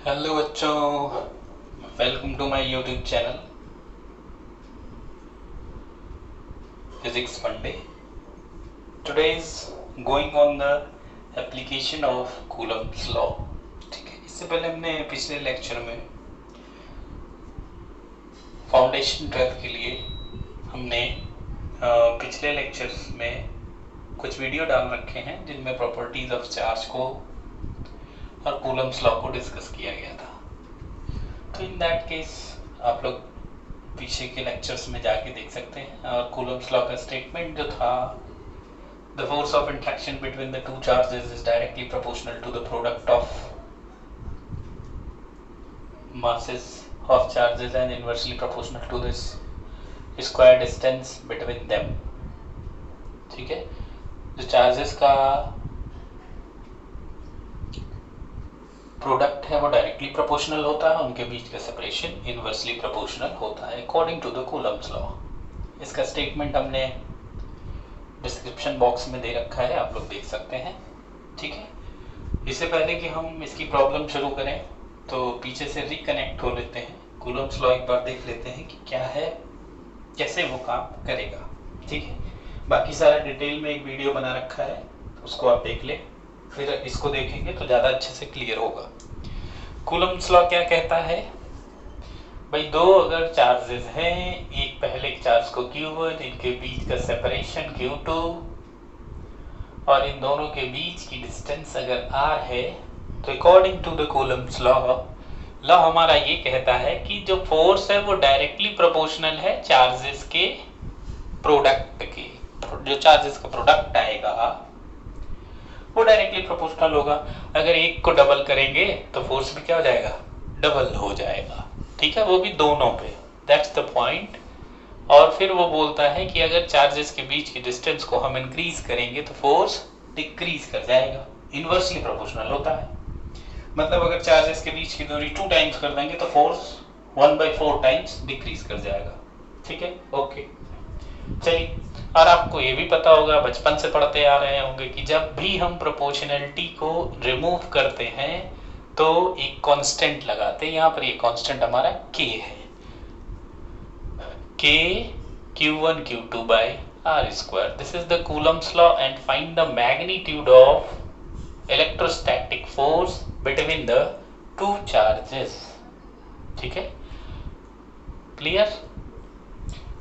Hello बच्चों, welcome to my YouTube channel physics Funde. Today is going on the application of Coulomb's law. ठीक है, इससे पहले हमने पिछले लेक्चर में फाउंडेशन 12 के लिए हमने पिछले लेक्चर्स में कुछ वीडियो डाल रखे हैं जिनमें प्रॉपर्टीज ऑफ चार्ज को और कूलम्ब्स लॉ को डिस्कस किया गया था। तो इन दैट केस आप लोग पीछे के लेक्चर्स में जाके देख सकते हैं। और कूलम्ब्स लॉ का स्टेटमेंट जो था, the force of interaction between the two charges is directly proportional to the product of masses of charges and inversely proportional to this square distance between them। ठीक है, जो चार्जेस का product है वो directly proportional होता है, उनके बीच का सेपरेशन इनवर्सली प्रोपोर्शनल होता है according to the Coulomb's law. इसका स्टेटमेंट हमने डिस्क्रिप्शन बॉक्स में दे रखा है, आप लोग देख सकते हैं। ठीक है, इससे पहले कि हम इसकी प्रॉब्लम शुरू करें तो पीछे से रिकनेक्ट हो लेते हैं, कूलम्ब्स लॉ एक बार देख लेते हैं कि क्या है, कैसे वो काम करेगा। ठीक है, बाकी सारा डिटेल में एक वीडियो बना रखा है, उसको आप देख लें, फिर इसको देखेंगे तो ज़्यादा अच्छे से क्लियर होगा। कूलम्ब्स लॉ क्या कहता है भाई, दो अगर चार्जेस हैं, एक पहले चार्ज को Q1, इनके बीच का सेपरेशन Q2 और इन दोनों के बीच की डिस्टेंस अगर R है तो according to the Coulomb's law हमारा ये कहता है कि जो फोर्स है वो डायरेक्टली प्रोपोर्शनल है चार्जेस के प्रोडक्ट के। जो चार्जेस का प्रोडक्ट आएगा वो डायरेक्टली प्रोपोर्शनल होगा। अगर एक को डबल करेंगे तो फोर्स भी क्या हो जाएगा, डबल हो जाएगा। ठीक है, वो भी दोनों पे, दैट्स द पॉइंट। और फिर वो बोलता है कि अगर चार्जेस के बीच की डिस्टेंस को हम इंक्रीज करेंगे तो फोर्स डिक्रीज कर जाएगा, इनवर्सली प्रोपोर्शनल होता है। मतलब अगर चार्जेस के बीच की दूरी 2 टाइम्स कर देंगे तो फोर्स 1/4 टाइम्स डिक्रीज कर जाएगा। ठीक है, ओके, चलिए। और आपको ये भी पता होगा, बचपन से पढ़ते आ रहे होंगे कि जब भी हम प्रोपोर्शनैलिटी को रिमूव करते हैं तो एक कांस्टेंट लगाते हैं। यहाँ पर ये कांस्टेंट हमारा k है, k q1 q2 by r square। This is the Coulomb's law and find the magnitude of electrostatic force between the two charges. ठीक है, क्लियर।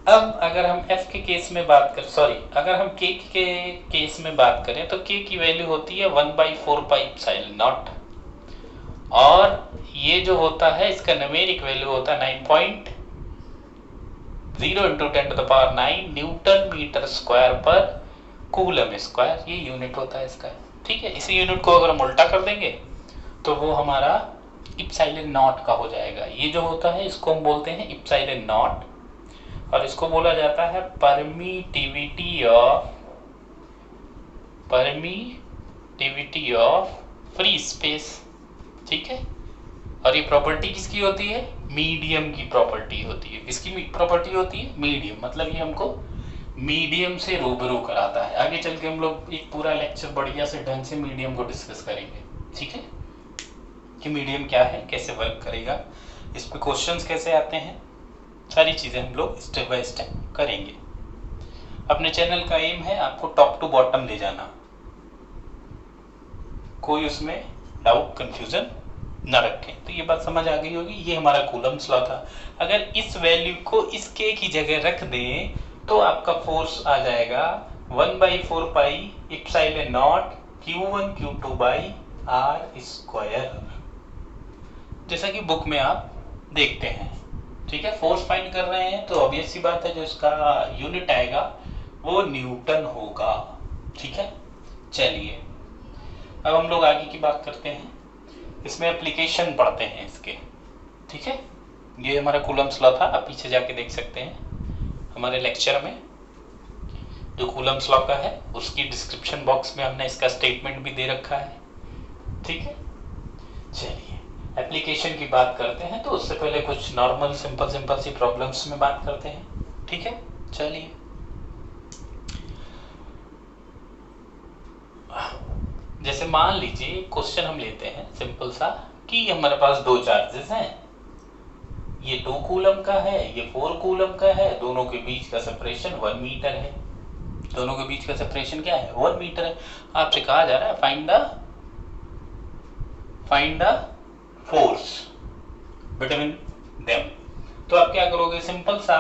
अब अगर हम f के केस में बात कर, सॉरी, अगर हम k के केस में बात करें तो k की वैल्यू होती है 1/4 पाई एप्सिलॉन नॉट, और ये जो होता है इसका न्यूमेरिक वैल्यू होता है 9.0 × 10⁹ न्यूटन मीटर स्क्वायर पर कूलम स्क्वायर, ये यूनिट होता है इसका। ठीक है, इसी यूनिट को अगर हम उल्टा कर देंगे तो वो हमारा एप्सिलॉन नॉट का हो जाएगा। ये जो होता है इसको हम बोलते हैं एप्सिलॉन नॉट, और इसको बोला जाता है परमिटिविटी ऑफ फ्री स्पेस। ठीक है, और ये प्रॉपर्टी किसकी होती है, मीडियम की प्रॉपर्टी होती है। किसकी प्रॉपर्टी होती है, मीडियम। मतलब ये हमको मीडियम से रूबरू कराता है। आगे चल के हम लोग एक पूरा लेक्चर बढ़िया से ढंग से मीडियम को डिस्कस करेंगे। ठीक है, कि मीडियम क्या है, कैसे वर्क करेगा, इस पे क्वेश्चंस कैसे आते हैं, सारी चीज़ें हम लोग स्टेप बाय स्टेप करेंगे। अपने चैनल का एम है आपको टॉप टू बॉटम ले जाना, कोई उसमें डाउट कंफ्यूजन न रखें। तो ये बात समझ आ गई होगी, ये हमारा कूलम्ब्स लॉ था। अगर इस वैल्यू को इस k की जगह रख दें तो आपका फोर्स आ जाएगा 1/4 pi epsilon not q1 q2 by r square, जैसा कि बुक में आप देखते हैं। ठीक है, फोर्स फाइंड कर रहे हैं तो ऑब्वियस सी बात है जो इसका यूनिट आएगा वो न्यूटन होगा। ठीक है, चलिए अब हम लोग आगे की बात करते हैं, इसमें एप्लीकेशन पढ़ते हैं इसके। ठीक है, ये हमारा कूलम्ब्स लॉ था, आप पीछे जाके देख सकते हैं हमारे लेक्चर में जो कूलम्ब्स लॉ का है उसकी डिस्क्रिप्शन बॉक्स में हमने इसका स्टेटमेंट भी दे रखा है। ठीक है, चलिए एप्लीकेशन की बात करते हैं। तो उससे पहले कुछ नॉर्मल सिंपल सी प्रॉब्लम्स में बात करते हैं। ठीक है, चलिए जैसे मान लीजिए क्वेश्चन हम लेते हैं सिंपल सा क्योंकि हमारे पास दो चार्जेस हैं, ये 2 कूलम का है, ये 4 कूलम का है, दोनों के बीच का सेपरेशन 1 मीटर है। दोनों के बीच का सेपरेशन क्या है? 1 मीटर है। आपसे कहा जा रहा है find the force between them. तो आप क्या करोगे? सिंपल सा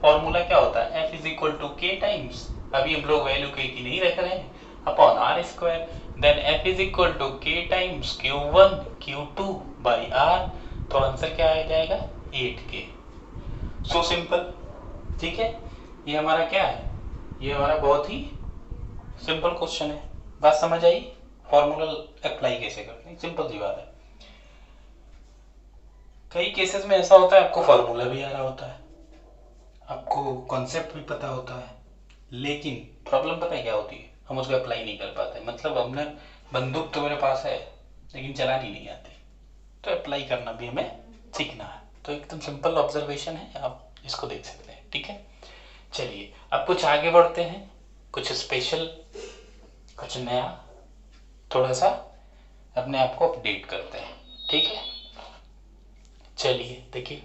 फॉर्मूला क्या होता है? F is equal to k times, अभी हम लोग वैल्यू के की नहीं रख रहे हैं, upon r square. Then F is equal to k times Q1 Q2 by r. तो आंसर क्या आ जाएगा? 8K। So simple. ठीक है, ये हमारा क्या है? ये हमारा बहुत ही सिंपल क्वेश्चन है। बात समझ आई? फॉर्मूला अप्लाई कैसे करते हैं, सिंपल सी बात है। कई केसेस में ऐसा होता है आपको फॉर्मूला भी आ रहा होता है, आपको कॉन्सेप्ट भी पता होता है, लेकिन प्रॉब्लम पता है क्या होती है? हम उसको अप्लाई नहीं कर पाते। मतलब हमने बंदूक तो मेरे पास है लेकिन चलानी नहीं आती, तो अप्लाई करना भी हमें सीखना है। तो एकदम सिंपल ऑब्जर्वेशन है, आप इसको देख सकते हैं। ठीक है, चलिए अब कुछ आगे बढ़ते हैं, कुछ स्पेशल, कुछ नया, थोड़ा सा अपने आप को अपडेट करते हैं। ठीक है, चलिए देखिए,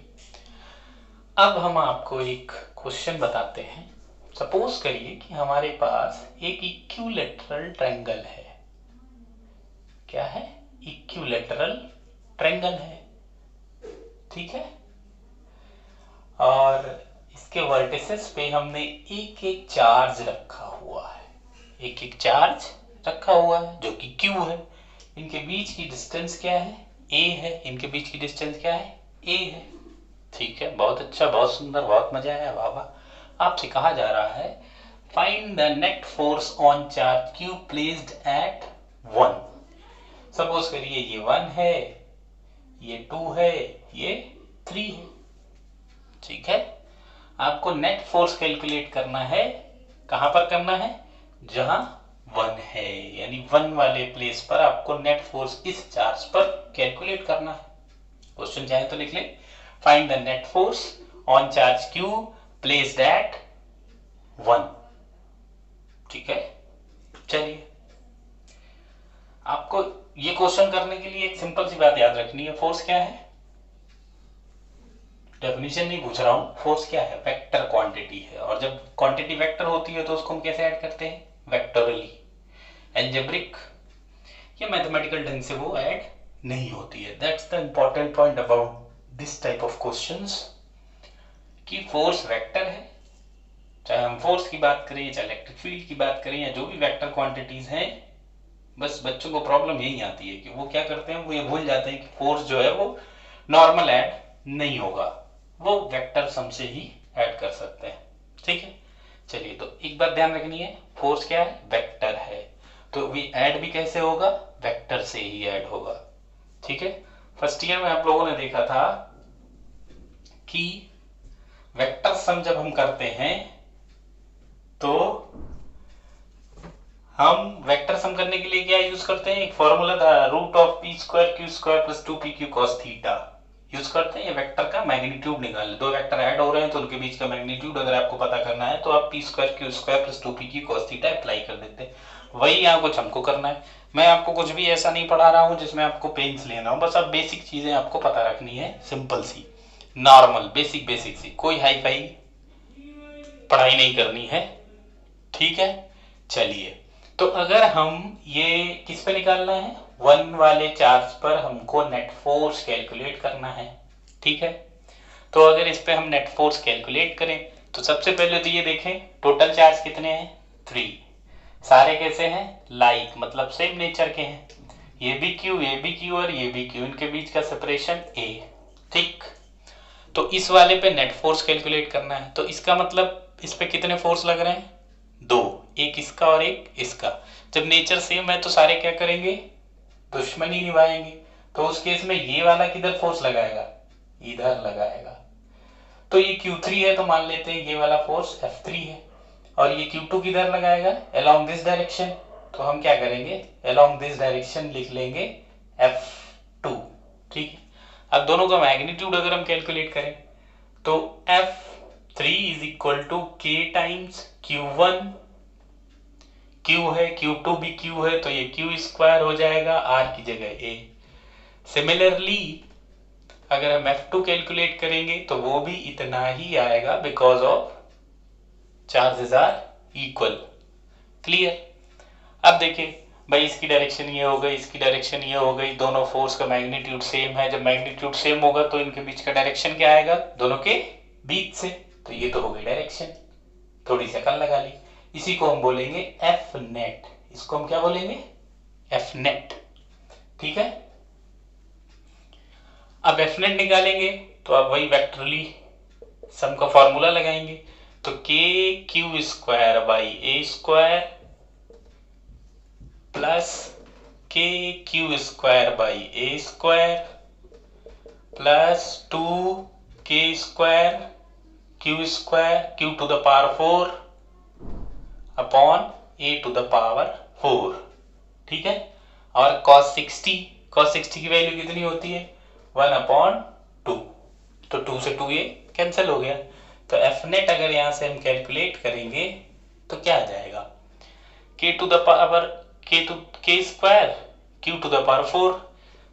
अब हम आपको एक क्वेश्चन बताते हैं। सपोज करिए कि हमारे पास एक इक्विलैटरल ट्रायंगल है। क्या है? इक्विलैटरल ट्रायंगल है। ठीक है, और इसके वर्टिसेस पे हमने एक एक चार्ज रखा हुआ है, एक एक चार्ज रखा हुआ है जो कि Q है। इनके बीच की डिस्टेंस क्या है? A है। इनके बीच की डिस्टेंस क्या है? A है। ठीक है, बहुत अच्छा, बहुत सुंदर, बहुत मजा आया, वाह वाह। आपसे कहा जा रहा है find the net force on charge Q placed at 1। Suppose करिए ये 1 है, ये 2 है, ये 3 है। ठीक है, आपको नेट फोर्स कैलकुलेट करना है। कहां पर करना है? जहां 1 है, यानी 1 वाले प्लेस पर आपको नेट फोर्स इस चार्ज पर कैलकुलेट करना है। क्वेश्चन चाहे तो लिख ले, find the net force on charge Q placed at 1। ठीक है, चलिए आपको ये क्वेश्चन करने के लिए एक सिंपल सी बात याद रखनी है। फोर्स क्या है? डेफिनेशन नहीं पूछ रहा हूं, फोर्स क्या है? वेक्टर क्वांटिटी है। और जब क्वांटिटी वेक्टर होती है तो उसको हम कैसे ऐड करते हैं? वेक्टोरली। एल्जेब्रिक या मैथमेटिकल ढंग से वो ऐड नहीं होती है। That's the important point about this type of questions, कि फोर्स वेक्टर है। चाहे हम फोर्स की बात करें, चाहे इलेक्ट्रिक फील्ड की बात करें, या जो भी वेक्टर क्वांटिटीज हैं, बस बच्चों को प्रॉब्लम यही आती है कि वो क्या करते हैं, वो ये भूल जाते हैं कि फोर्स जो है वो नॉर्मल ऐड नहीं होगा, वो वेक्टर सम से ही ऐड कर सकते हैं। ठीक है, चलिए तो एक बात ध्यान रखनी है, फोर्स क्या है? वेक्टर है। तो भी ऐड भी कैसे होगा? वेक्टर से ही ऐड होगा। ठीक है, फर्स्ट ईयर में आप लोगों ने देखा था कि वेक्टर सम जब हम करते हैं तो हम वेक्टर सम करने के लिए क्या यूज करते हैं? एक फॉर्मूला था, root of P square Q square plus 2pq cos theta use करते हैं। ये वेक्टर का मैग्नीट्यूड निकालने, दो वेक्टर ऐड हो रहे हैं तो उनके बीच का मैग्नीट्यूड अगर आपको पता करना है तो आप P square Q square plus 2pq cos theta apply कर देते हैं। वही यहाँ कुछ हमको करना है। मैं आपको कुछ भी ऐसा नहीं पढ़ा रहा हूँ जिसमें आपको पेन्स लेना हो, बस अब बेसिक चीजें आपको पता रखनी है, सिंपल सी, नॉर्मल, बेसिक बेसिक सी, कोई हाई फाई पढ़ाई नहीं करनी है। ठीक है, चलिए तो अगर हम ये किस पे निकालना है? 1 वाले चार्ज पर हमको नेट फोर्स कैलकुलेट करना है। ठीक है, तो अगर इस पे हम नेट फोर्स कैलकुलेट करें तो सबसे पहले तो ये देखें टोटल चार्ज कितने हैं? 3। सारे कैसे हैं? लाइक, मतलब सेम नेचर के हैं। ये भी क्यू, ये भी क्यू और ये भी क्यू, इनके बीच का सेपरेशन A। ठीक, तो इस वाले पे नेट फोर्स कैलकुलेट करना है। तो इसका मतलब इस पे कितने फोर्स लग रहे हैं? 2, एक इसका और एक इसका। जब नेचर सेम है तो सारे क्या करेंगे? दुश्मनी निभाएंगे। तो उस केस में ये वाला किधर फोर्स लगाएगा? इधर लगाएगा। तो ये Q3 है तो मान लेते हैं ये वाला फोर्स F3 है, और ये Q2 किधर लगाएगा? Along this direction. तो हम क्या करेंगे? अलोंग दिस डायरेक्शन लिख लेंगे F2। ठीक है, अब दोनों का मैग्नीट्यूड अगर हम कैलकुलेट करें तो F3 is equal to K times Q1, Q है, Q2 भी Q है तो ये Q स्क्वायर हो जाएगा, R की जगह A। सिमिलरली अगर हम F2 कैलकुलेट करेंगे तो वो भी इतना ही आएगा because of charges are equal. Clear? अब देखिए भाई, इसकी डायरेक्शन ये हो गई, इसकी डायरेक्शन ये हो गई, दोनों फोर्स का मैग्नीट्यूड सेम है। जब मैग्नीट्यूड सेम होगा तो इनके बीच का डायरेक्शन क्या आएगा? दोनों के बीच से। तो ये तो हो गई डायरेक्शन, थोड़ी सी अकल लगा ली। इसी को हम बोलेंगे एफ नेट। इसको हम क्या बोलेंगे? F net. ठीक है, अब एफ नेट निकालेंगे तो अब वही वेक्टरली सम का फॉर्मूला लगाएंगे। तो k q square by a square plus k q square by a square plus 2 k square q to the power 4 upon A to the power 4। ठीक है, और cos 60 की वैल्यू कितनी होती है? 1/2। तो 2 से 2 ये कैंसिल हो गया। तो एफ नेट अगर यहां से हम कैलकुलेट करेंगे तो क्या आ जाएगा? K square q to the power 4।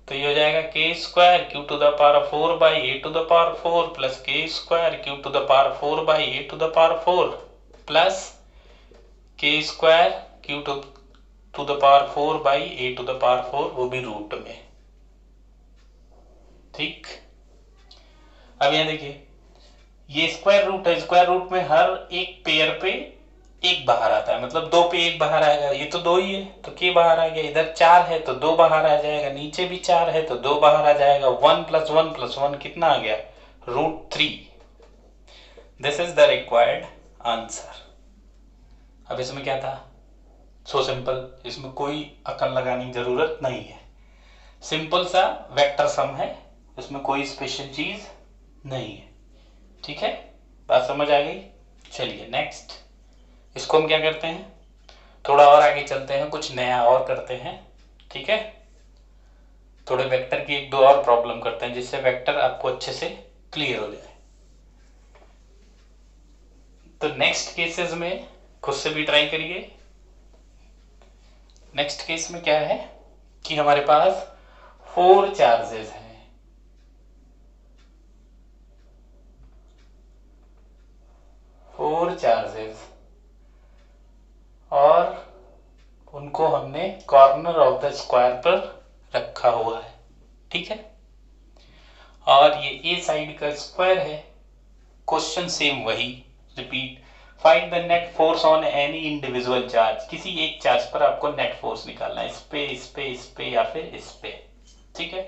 तो ये हो जाएगा k square q to the power 4 by a to the power 4 plus k square q to the power 4 by a to the power 4 plus k square q to the power 4 by a to the power 4, वो भी root में। ठीक, अब यहां देखिए, ये square root है, square root में हर एक पेयर पे एक बाहर आता है, मतलब 2 पे एक बाहर आएगा। ये तो 2 ही है तो के बाहर आ गया, इधर 4 है तो 2 बाहर आ जाएगा, नीचे भी 4 है तो 2 बाहर आ जाएगा। 1 + 1 + 1 कितना आ गया? √3। This is the required answer. अब इसमें क्या था? सो सिंपल, इसमें कोई अकल लगाने की जरूरत नहीं है। सिंपल सा वेक्टर सम है, इसमें कोई स्पेशल चीज नहीं है। ठीक है, बात समझ आ गई? चलिए नेक्स्ट, इसको हम क्या करते हैं, थोड़ा और आगे चलते हैं, कुछ नया और करते हैं। ठीक है, थोड़े वेक्टर की 1-2 और प्रॉब्लम करते हैं जिससे वेक्टर आपको अच्छे से क्लियर हो जाए। तो नेक्स्ट केसेस में खुद से भी ट्राई करिए। नेक्स्ट केस में क्या है कि हमारे पास 4 चार्जेस हैं। 4 चार्जेस और उनको हमने कॉर्नर ऑफ द स्क्वायर पर रखा हुआ है। ठीक है, और ये ए साइड का स्क्वायर है। क्वेश्चन सेम वही, repeat. Find the net force on any individual charge. किसी एक चार्ज पर आपको नेट फोर्स निकालना है, इस पे, इस पे, इस पे या फिर इस पे। ठीक है,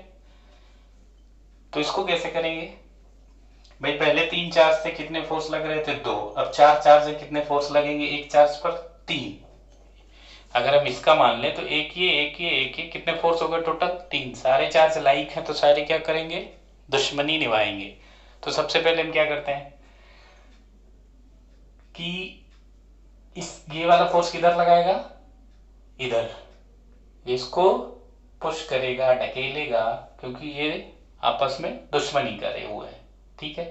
तो इसको कैसे करेंगे भाई? पहले 3 चार्ज से कितने फोर्स लग रहे थे? 2। अब 4 चार्ज से कितने फोर्स लगेंगे एक चार्ज पर? 3। अगर हम इसका मान लें तो एक ये कितने फोर्स हो गए टोटल? 3। सारे चार्ज लाइक हैं तो सारे क्या करेंगे? दुश्मनी निभाएंगे। तो सबसे पहले हम क्या करते हैं कि ये वाला फोर्स किधर लगाएगा? इधर। इसको पुश करेगा, ढकेलेगा, क्योंकि ये आपस में दुश्मनी करे हुए हैं। ठीक है,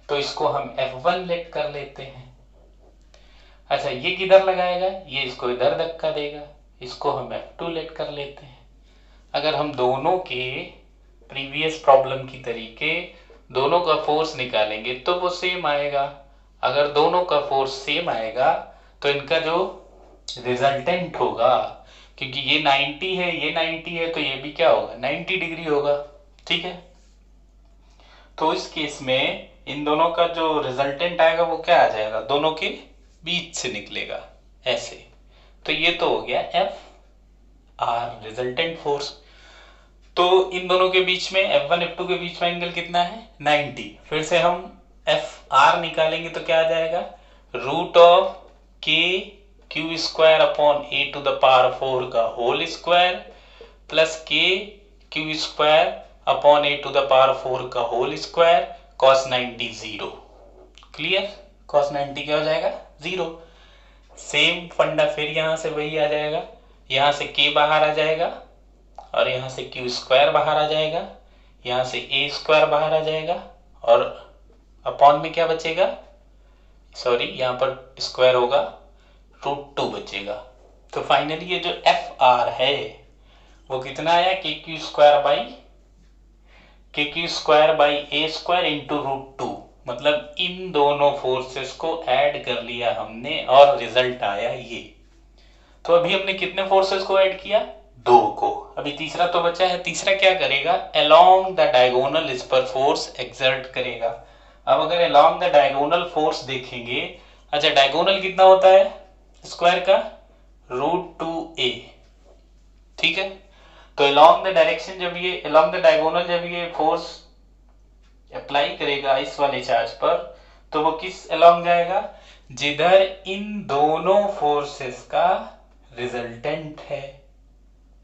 तो इसको हम F1 लेट कर लेते हैं। अच्छा, ये किधर लगाएगा? ये इसको इधर धक्का देगा, इसको हम F2 लेट कर लेते हैं। अगर हम दोनों के प्रीवियस प्रॉब्लम की तरीके दोनों का फोर्स निकालेंगे तो वो सेम आएगा। अगर दोनों का फोर्स सेम आएगा तो इनका जो रिजल्टेंट होगा, क्योंकि ये 90 है, ये 90 है, तो ये भी क्या होगा? 90 डिग्री होगा। ठीक है, तो इस केस में इन दोनों का जो रिजल्टेंट आएगा वो क्या आ जाएगा? दोनों के बीच से निकलेगा ऐसे। तो ये तो हो गया F रिजल्टेंट फोर्स। तो इन दोनों के बीच में F1 F2 के बीच में एंगल कितना है? 90। फिर से हम FR निकालेंगे तो क्या आ जाएगा? √k square upon A to the power 4 का whole square plus k square upon A to the power 4 का whole square cos 90 0। Clear? cos 90 क्या हो जाएगा? 0। सेम फंडा फिर यहां से वही आ जाएगा, यहां से k बाहर आ जाएगा और यहां से q स्क्वायर बाहर आ जाएगा, यहां से a स्क्वायर बाहर आ जाएगा और अपॉन में क्या बचेगा? सॉरी, यहां पर स्क्वायर होगा, √2 बचेगा। तो फाइनली ये जो FR है वो कितना आया? KQ स्क्वायर बाई के q square by a square into √2, मतलब इन दोनों फोर्सेस को ऐड कर लिया हमने और रिजल्ट आया ये। तो अभी हमने कितने फोर्सेस को ऐड किया? 2 को। अभी तीसरा तो बचा है, तीसरा क्या करेगा? अलोंग द डायगोनल इस पर फोर्स एक्सर्ट करेगा। अब अगर अलोंग द डायगोनल फोर्स देखेंगे, अच्छा डायगोनल कितना होता है स्क्वायर का? √2a, ठीक है। तो अलोंग द डायरेक्शन जब ये अलोंग द डायगोनल जब ये फोर्स अप्लाई करेगा इस वाले चार्ज पर, तो वो किस अलोंग जाएगा? जिधर इन दोनों फोर्सेस का रिजल्टेंट है,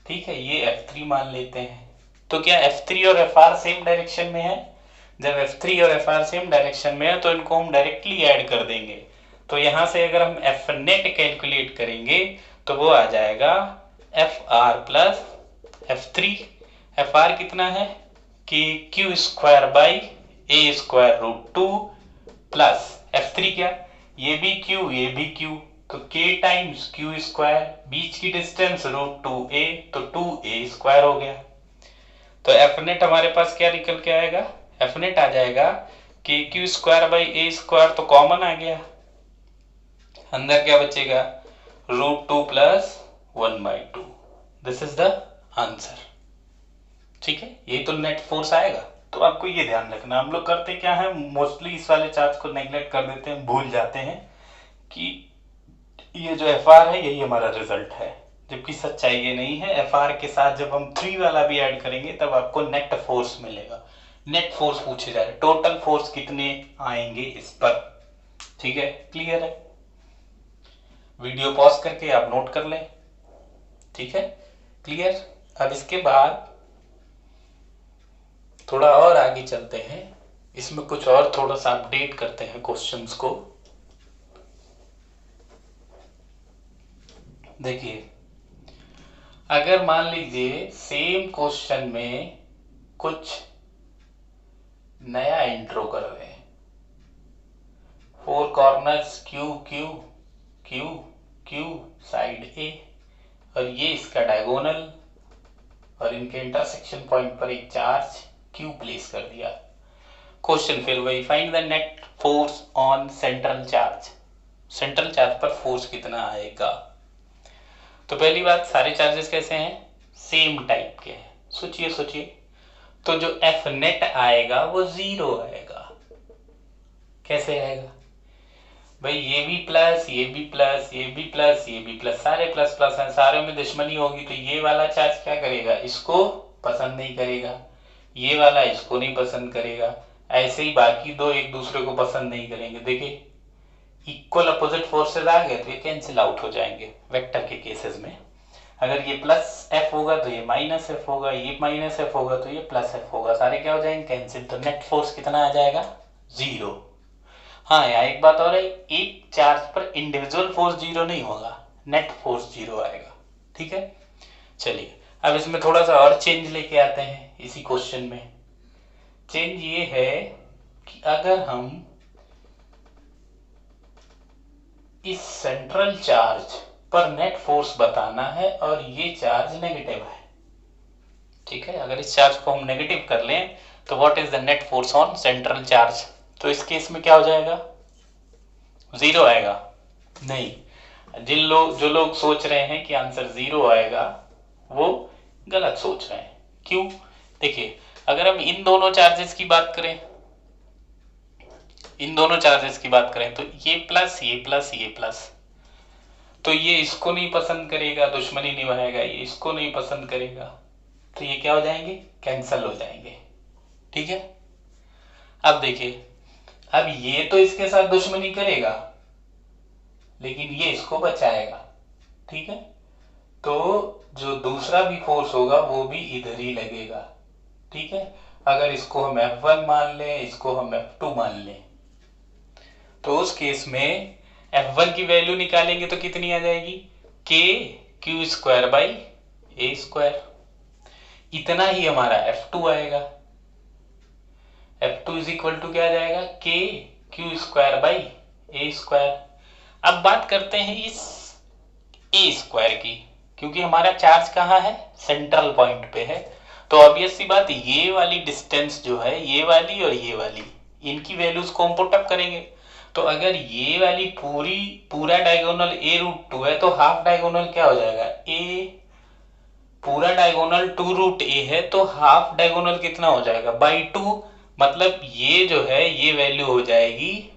ठीक है। ये F3 मान लेते हैं। तो क्या F3 और FR सेम डायरेक्शन में है? जब F3 और FR सेम डायरेक्शन में है तो इनको हम डायरेक्टली ऐड कर देंगे। तो यहां से अगर हम F नेट कैलकुलेट करेंगे तो वो आ जाएगा FR प्लस F3। FR कितना है? कि Q square by a square √2 plus F3 क्या? ये भी क्यू ये भी क्यू, तो k टाइम्स क्यू स्क्वायर, बीच की डिस्टेंस √2a, तो 2a स्क्वायर हो गया। तो एफ नेट हमारे पास क्या निकल के आएगा? एफ नेट आ जाएगा कि Q square by a square, तो कॉमन आ गया, अंदर क्या बचेगा? √2 plus 1/2। This is the answer, ठीक है। ये तो नेट फोर्स आएगा। तो आपको ये ध्यान रखना, हम लोग करते क्या है, मोस्टली इस वाले चार्ज को नेग्लेक्ट कर देते हैं, भूल जाते हैं कि ये जो एफ आर है यही हमारा रिजल्ट है, जबकि सच्चाई ये नहीं है। एफ आर के साथ जब हम 3 वाला भी ऐड करेंगे तब आपको नेट फोर्स मिलेगा। नेट फोर्स पूछे जा रहे, टोटल फोर्स कितने आएंगे इस पर, ठीक है। क्लियर है? वीडियो पॉज करके आप नोट कर लें, ठीक है। क्लियर? अब इसके बाद थोड़ा और आगे चलते हैं, इसमें कुछ और थोड़ा सा अपडेट करते हैं क्वेश्चंस को। देखिए, अगर मान लीजिए सेम क्वेश्चन में कुछ नया इंट्रो कर रहे हैं, 4 corners Q Q Q Q side A, और ये इसका डायगोनल, और इनके इंटरसेक्शन पॉइंट पर एक चार्ज Q प्लेस कर दिया। क्वेश्चन फिर वही, find the net force on central charge. Central charge पर फोर्स कितना आएगा? तो पहली बात, सारे चार्जेस कैसे हैं? सेम टाइप के हैं। सोचिए सोचिए, तो जो एफ नेट आएगा वो 0 आएगा। कैसे आएगा भाई? ये भी प्लस, ये भी प्लस, ये भी प्लस, ये भी प्लस, सारे प्लस प्लस हैं, सारे में दुश्मनी होगी, तो ये वाला चार्ज क्या करेगा? इसको पसंद नहीं करेगा, ये वाला इसको नहीं पसंद करेगा, ऐसे ही बाकी दो एक दूसरे को पसंद नहीं करेंगे। देखिए, इक्वल अपोजिट फोर्सेस आ गए तो ये कैंसिल आउट हो जाएंगे वेक्टर के केसेस में। अगर ये प्लस एफ होगा तो ये माइनस एफ होगा, ये माइनस एफ होगा तो ये प्लस एफ होगा, सारे क्या हो जाएंगे? कैंसिल। तो नेट फोर्स कितना आ जाएगा? 0। हाँ, यहाँ एक बात और है, एक चार्ज पर इंडिविजुअल फोर्स 0 नहीं होगा, नेट फोर्स 0 आएगा, ठीक है। चलिए, अब इसमें थोड़ा सा और चेंज लेके आते हैं इसी क्वेश्चन में। चेंज ये है कि अगर हम इस सेंट्रल चार्ज पर नेट फोर्स बताना है और ये चार्ज नेगेटिव है, ठीक है। अगर इस चार्ज को हम नेगेटिव कर लें तो what is the net force on central charge? तो इस केस में क्या हो जाएगा? 0 आएगा? नहीं, जो लोग सोच रहे हैं कि आंसर 0 आएगा वो गलत सोच रहे हैं। क्यों? देखिए, अगर हम इन दोनों चार्जेस की बात करें, तो ये प्लस ये प्लस ये प्लस, तो ये इसको नहीं पसंद करेगा, दुश्मनी निभाएगा, ये इसको नहीं पसंद करेगा, तो ये क्या हो जाएंगे? कैंसल हो जाएंगे, ठीक है। अब देखिए, अब ये तो इसके साथ दुश्मनी करेगा लेकिन ये इसको बचाएगा, ठीक है। तो जो दूसरा भी फोर्स होगा वो भी इधर ही लगेगा, ठीक है। अगर इसको हम F1 मान लें, इसको हम F2 मान लें, तो उस केस में F1 की वैल्यू निकालेंगे तो कितनी आ जाएगी? K Q square by A square. इतना ही हमारा F2 आएगा। F2 इज इक्वल टू क्या आ जाएगा? K Q square by A square. अब बात करते हैं इस A स्क्वायर की, क्योंकि हमारा चार्ज कहाँ है? सेंट्रल पॉइंट पे है, तो ऑब्वियस सी बात, ये वाली डिस्टेंस जो है, ये वाली और ये वाली, इनकी वैल्यूज को हम पुट अप करेंगे। तो अगर ये वाली पूरा डायगोनल a√2 है, तो हाफ डायगोनल क्या हो जाएगा, पूरा डायगोनल 2√a है, तो हाफ डायगोनल कितना हो जाएगा, /2। मतलब ये जो है, ये वैल्यू हो जाएगी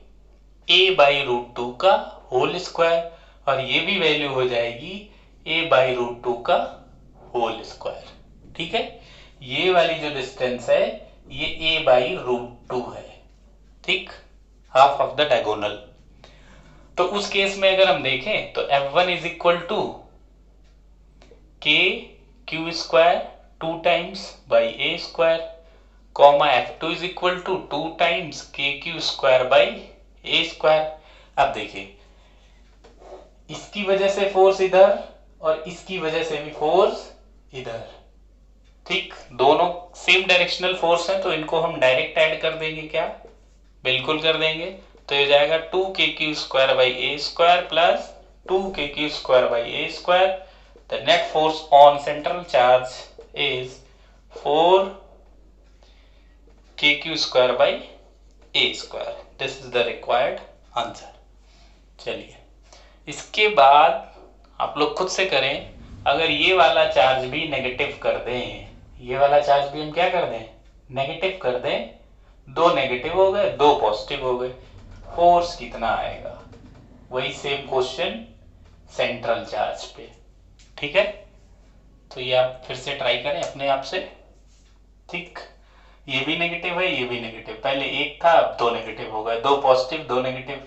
a/√2 का होल स्क्वायर, और ये भी वैल्यू हो जाएगी a/√2 का होल स्क्वायर। ठीक है, ये वाली जो डिस्टेंस है ये a/√2 है। ठीक, हाफ ऑफ द डायगोनल। तो उस केस में अगर हम देखें तो f1 is equal to kq² 2 times by a square, comma f2 is equal to 2 times kq² by a square. अब देखिए, इसकी वजह से फोर्स इधर और इसकी वजह से भी फोर्स इधर। ठीक, दोनों सेम डायरेक्शनल फोर्स है, तो इनको हम डायरेक्ट ऐड कर देंगे। क्या, बिल्कुल कर देंगे। तो ये जाएगा 2kq² by a square plus 2kq² by a square. The net force on central charge is 4kq² by a square. This is the required answer. चलिए, इसके बाद आप लोग खुद से करें। अगर ये वाला चार्ज भी नेगेटिव कर दें, ये वाला चार्ज भी हम क्या कर दें, नेगेटिव कर दें, 2 नेगेटिव हो गए, 2 पॉजिटिव हो गए, फोर्स कितना आएगा। वही सेम क्वेश्चन सेंट्रल चार्ज पे। ठीक है, तो ये आप फिर से ट्राई करें अपने आप से। ठीक, ये भी नेगेटिव है, ये भी नेगेटिव, पहले एक था, अब 2 नेगेटिव हो गए, 2 पॉजिटिव 2 नेगेटिव।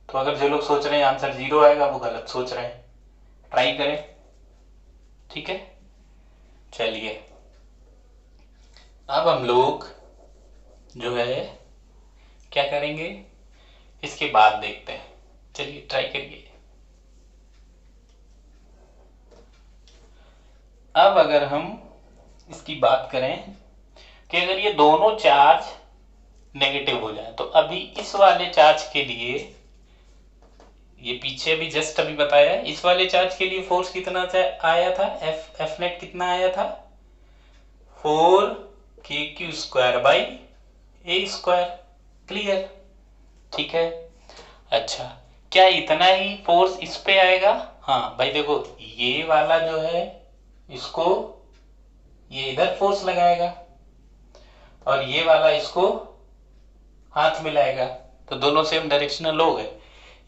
तो अगर जो लोग सोच रहे हैं आंसर 0 आएगा, वो गलत सोच रहे हैं। ट्राई करें। ठीक है, चलिए अब हम लोग जो है क्या करेंगे, इसके बाद देखते हैं। चलिए ट्राई करिए। अब अगर हम इसकी बात करें कि अगर ये दोनों चार्ज नेगेटिव हो जाए, तो अभी इस वाले चार्ज के लिए, ये पीछे भी जस्ट अभी बताया है, इस वाले चार्ज के लिए फोर्स कितना आया था, एफ नेट कितना आया था, 4kq² by a square. Clear. ठीक है, अच्छा, क्या इतना ही फोर्स इस पे आएगा? हाँ भाई देखो, ये वाला जो है, इसको ये इधर फोर्स लगाएगा और ये वाला इसको हाथ मिलाएगा, तो दोनों सेम डायरेक्शनल हो गए।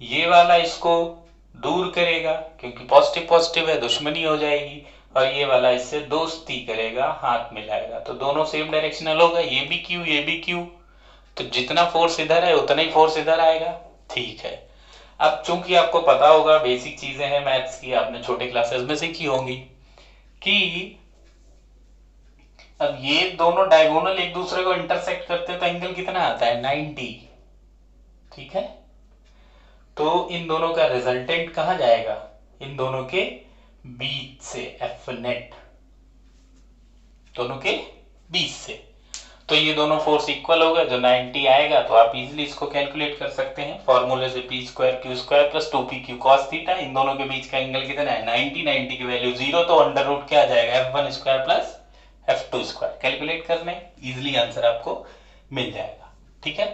ये वाला इसको दूर करेगा क्योंकि पॉजिटिव पॉजिटिव है, दुश्मनी हो जाएगी, और ये वाला इससे दोस्ती करेगा, हाथ मिलाएगा, तो दोनों सेम डायरेक्शनल हो गए। ये भी क्यू, ये भी क्यू, तो जितना फोर्स इधर है उतना ही फोर्स इधर आएगा। ठीक है, अब चूंकि आपको पता होगा, बेसिक चीजें हैं मैथ्स की, आपने छोटे क्लासेस में सीखी होंगी कि अब ये दोनों डायगोनल एक दूसरे को इंटरसेक्ट करते हैं तो एंगल कितना आता है, 90। ठीक है, तो इन दोनों का रिजल्टेंट कहां जाएगा, इन दोनों के बीच से, एफ नेट दोनों के बीच से। तो ये दोनों फोर्स इक्वल हो गए, जो 90 आएगा, तो आप इजीली इसको कैलकुलेट कर सकते हैं फॉर्मूले से, p²q² plus 2pq cos theta. इन दोनों के बीच का एंगल कितना है, 90। 90 की वैल्यू 0, तो अंडर रूट क्या आ जाएगा, f1² प्लस f2²। कैलकुलेट करने इजिली आंसर आपको मिल जाएगा। ठीक है।